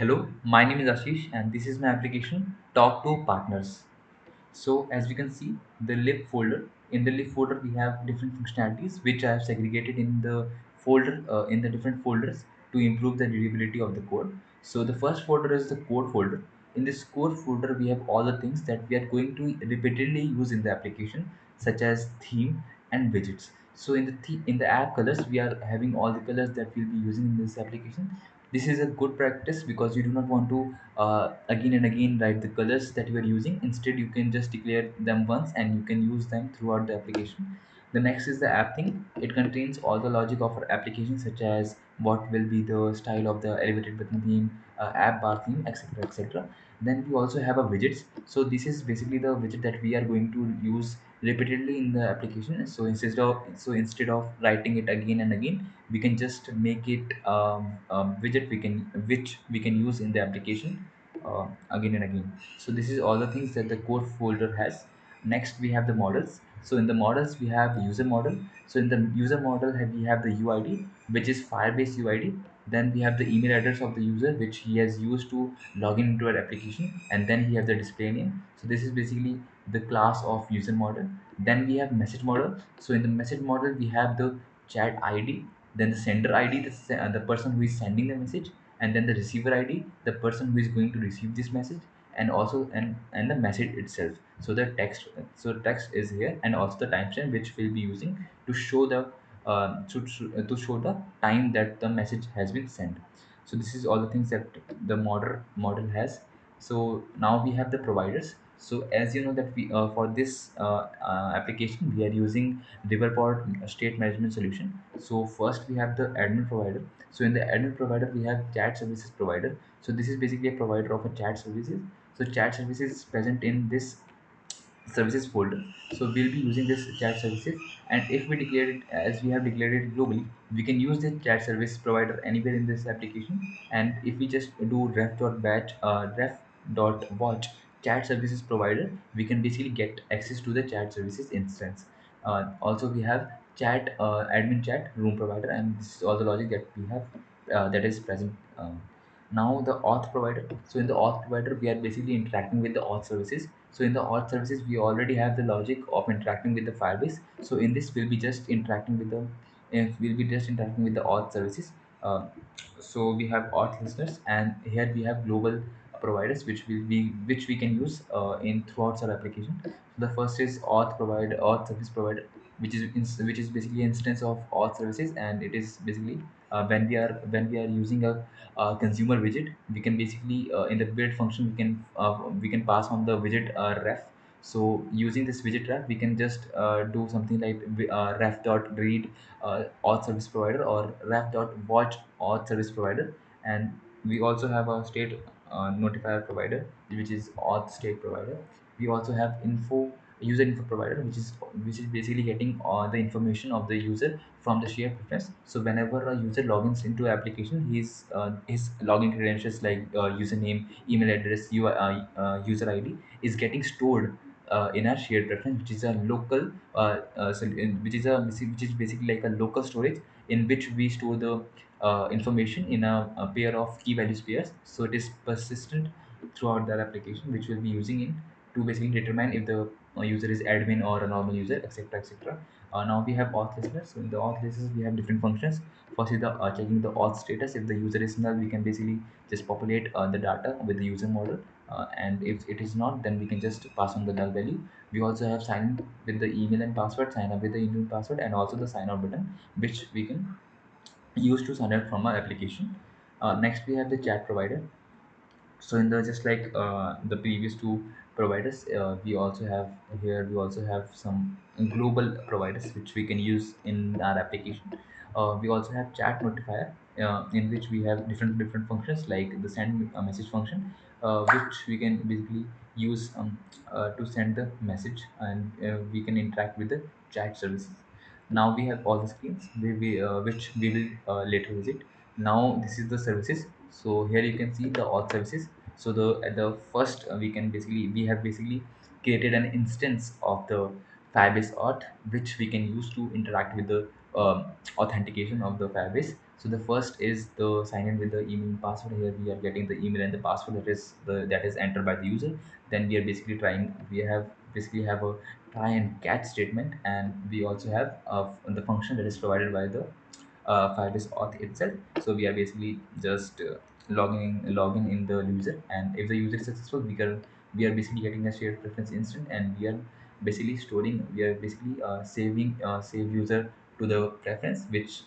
Hello, my name is Ashish and this is my application Talk to Partners. So as we can see, the lib folder, in the lib folder we have different functionalities which I have segregated in the folder in the different folders to improve the readability of the code. So the first folder is the code folder. In this code folder we have all the things that we are going to repeatedly use in the application, such as theme and widgets. So in in the app colors we are having all the colors that we'll be using in this application. This is a good practice because you do not want to again and again write the colors that you are using. Instead you can just declare them once and you can use them throughout the application. The next is the app thing. It contains all the logic of our application, such as what will be the style of the elevated button theme, app bar theme, etc, etc. Then we also have a widgets. So this is basically the widget that we are going to use repeatedly in the application. So instead of writing it again and again, we can just make it widget which we can use in the application again and again. So this is all the things that the code folder has. Next we have the models. So in the models we have the user model. So in the user model we have the UID, which is Firebase UID. Then we have the email address of the user which he has used to log in into our application, and then we have the display name. So this is basically the class of user model. Then we have message model. So in the message model we have the chat ID, then the sender ID, the person who is sending the message, and then the receiver ID, the person who is going to receive this message, and also and the message itself. So the text, so text is here, and also the timestamp which we'll be using to show the to show the time that the message has been sent. So this is all the things that the model has. So now we have the providers. So as you know that we for this application we are using Riverpod state management solution. So first we have the admin provider. So in the admin provider we have chat services provider. So this is basically a provider of a chat services. So chat services is present in this services folder. So we'll be using this chat services, and if we declare it as we have declared it globally, we can use the chat service provider anywhere in this application. And if we just do ref.watch chat services provider, we can basically get access to the chat services instance. Also we have chat admin chat room provider, and this is all the logic that we have that is present. Now the auth provider. So in the auth provider we are basically interacting with the auth services. So in the auth services we already have the logic of interacting with the Firebase. So in this we'll be just interacting with the auth services. uh, so we have auth listeners, and here we have global providers which we can use in throughout our application. So the first is auth service provider, which is basically instance of auth services, and it is basically when we are using a consumer widget, we can basically in the build function we can pass on the widget ref. So using this widget ref, we can just do something like ref.read auth service provider, or ref.watch auth service provider. And we also have a state notifier provider, which is auth state provider. We also have user info provider, which is basically getting the information of the user from the shared preference. So whenever a user logins into application, his login credentials like username, email address, user ID is getting stored in our shared preference, which is a local which is basically like a local storage in which we store the information in a pair of key values pairs. So it is persistent throughout that application, which we'll be using in to basically determine if the user is admin or a normal user, etc, etc. Now we have auth listeners. So in the auth listeners we have different functions. First is the checking the auth status. If the user is null, we can basically just populate the data with the user model, and if it is not, then we can just pass on the null value. We also have sign in with the email and password, sign up with the email and password, and also the sign out button, which we can use to sign up from our application. Next we have the chat provider. So in the just like the previous two providers, we also have some global providers which we can use in our application. We also have chat notifier, in which we have different functions like the send a message function, which we can basically use to send the message, and we can interact with the chat services. Now we have all the screens which we will later visit. Now this is the services. So here you can see the auth services. So the at the first we have basically created an instance of the Firebase auth, which we can use to interact with the authentication of the Firebase. So the first is the sign in with the email and password. Here we are getting the email and the password that is entered by the user. Then we are basically trying. We have basically have a try and catch statement, and we also have the function that is provided by the Firebase auth itself. So we are basically just logging in the user, and if the user is successful, we are basically getting a shared preference instant, and we are basically saving save user to the preference, which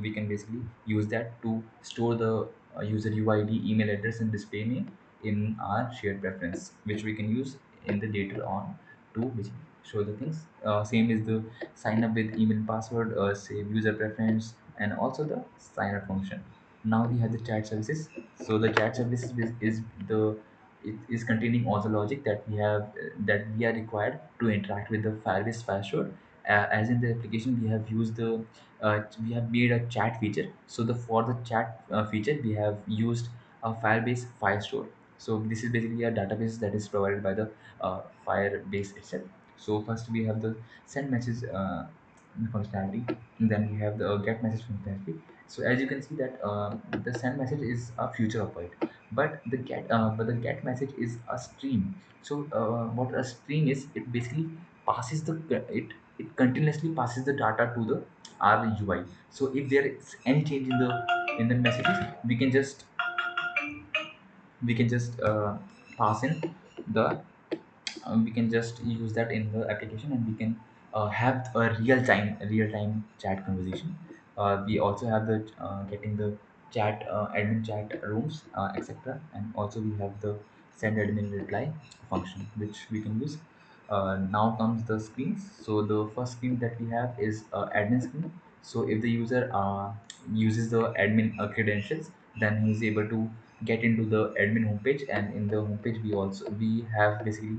we can basically use that to store the user UID, email address, and display name in our shared preference, which we can use in the later on to basically show the things. Same is the sign up with email password, save user preference, and also the sign up function. Now we have the chat services. So the chat services is the it is containing all the logic that that we are required to interact with the Firebase password. As in the application, we have used the we have made a chat feature. So the for the chat feature, we have used a Firebase file store. So this is basically a database that is provided by the Firebase itself. So first we have the send message functionality, and then we have the get message functionality. So as you can see that the send message is a future of it, but the get message is a stream. So what a stream is, it basically passes it continuously passes the data to the RUI. So if there is any change in the messages, we can just pass in the we can just use that in the application, and we can have a real time chat conversation. We also have the getting the chat admin chat rooms, etc., and also we have the send admin reply function, which we can use. Now comes the screens. So the first screen that we have is admin screen. So if the user uses the admin credentials, then he is able to get into the admin homepage, and in the homepage we have basically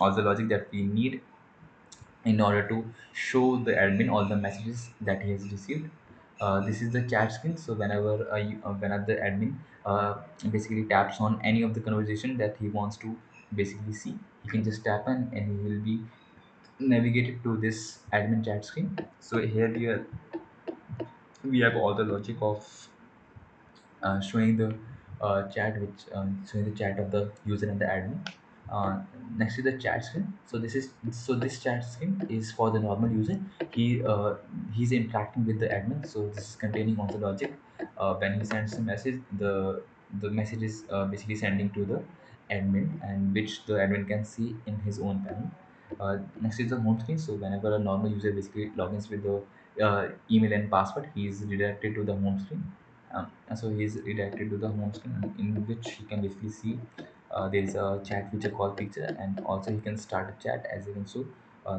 all the logic that we need in order to show the admin all the messages that he has received. This is the chat screen. So whenever the admin basically taps on any of the conversation that he wants to basically see, he can just tap on, and he will be navigated to this admin chat screen. So here we have all the logic of showing the showing the chat of the user and the admin. Uh, Next to the chat screen, this chat screen is for the normal user. He's interacting with the admin. So this is containing all the logic. When he sends a message, the message is basically sending to the admin, and which the admin can see in his own panel. Next is the home screen. So whenever a normal user basically logins with the email and password, he is redirected to the home screen. And so he's redirected to the home screen, in which he can basically see there is a chat feature called picture, and also he can start a chat. As you can see,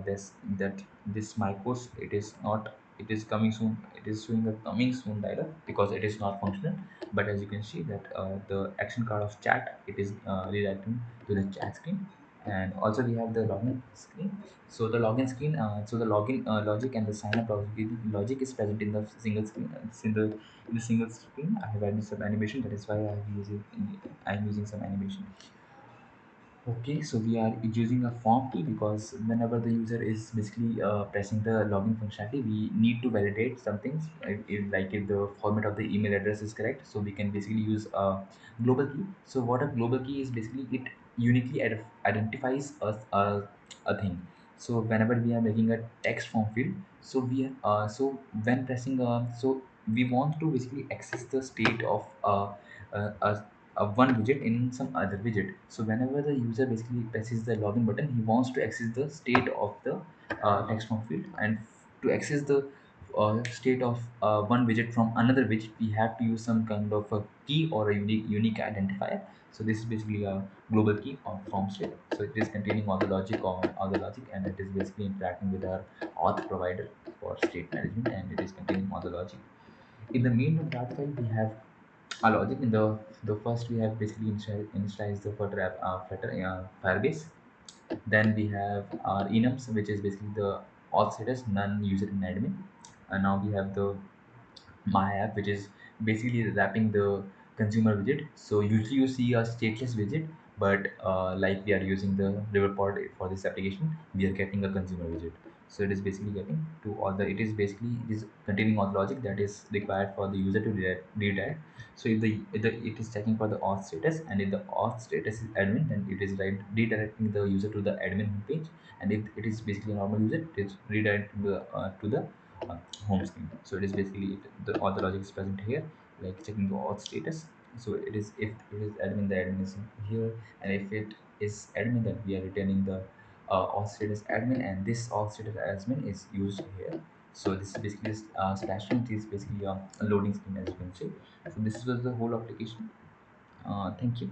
this that this my course, it is not, it is coming soon, it is showing a coming soon dialog because it is not functional. But as you can see that the action card of chat, it is redirecting to the chat screen. And also we have the login screen. So the login screen, so the login logic and the sign up logic is present in the single screen. It's in the single screen. I have added some animation. That is why I'm using some animation. Okay, so we are using a form key because whenever the user is basically pressing the login functionality, we need to validate some things. Like if the format of the email address is correct, so we can basically use a global key. So what a global key is, basically it uniquely identifies a thing. So whenever we are making a text form field, so when pressing so we want to basically access the state of one widget in some other widget. So whenever the user basically presses the login button, he wants to access the state of the text form field, and to access the state of one widget from another widget, we have to use some kind of a key or a unique identifier. So this is basically a global key on form state. So it is containing all the logic, and it is basically interacting with our auth provider for state management, and it is containing all the logic. In the main.bat file, we have a logic. In the first, we have basically initialized the Flutter Firebase. Then we have our enums, which is basically the auth status, none user in admin. And now we have the my app, which is basically wrapping the consumer widget. So usually you see a stateless widget, but like we are using the river pod for this application, we are getting a consumer widget. So it is basically getting to all the, it is containing all the logic that is required for the user to redirect. So if it is checking for the auth status, and if the auth status is admin, then it is redirecting the user to the admin homepage. And if it is basically a normal user, it is redirecting to the uh, home screen. So it is basically all the logic is present here, like checking the auth status. So it is, if it is admin, the admin is here, and if it is admin, then we are returning the auth status admin, and this auth status admin is used here. So this is basically slash it is basically a loading screen, as you can see. So this was the whole application. Thank you.